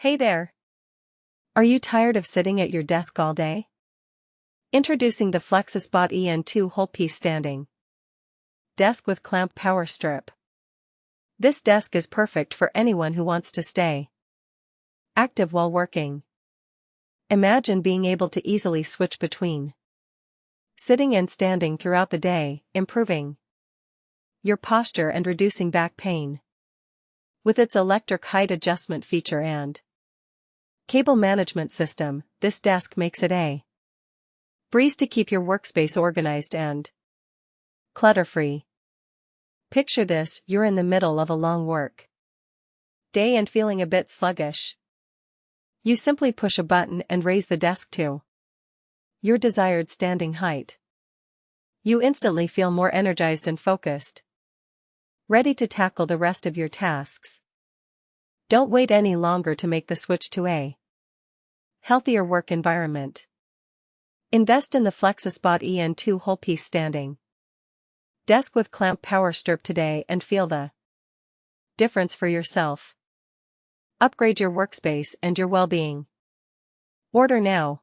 Hey there! Are you tired of sitting at your desk all day? Introducing the FlexiSpot EN2 whole-piece standing desk with clamp power strip. This desk is perfect for anyone who wants to stay active while working. Imagine being able to easily switch between sitting and standing throughout the day, improving your posture and reducing back pain. With its electric height adjustment feature and cable management system, this desk makes it a breeze to keep your workspace organized and clutter-free. Picture this: you're in the middle of a long work day and feeling a bit sluggish. You simply push a button and raise the desk to your desired standing height. You instantly feel more energized and focused, ready to tackle the rest of your tasks. Don't wait any longer to make the switch to a healthier work environment. Invest in the FlexiSpot EN2 whole-piece standing desk with clamp power strip today and feel the difference for yourself. Upgrade your workspace and your well-being. Order now.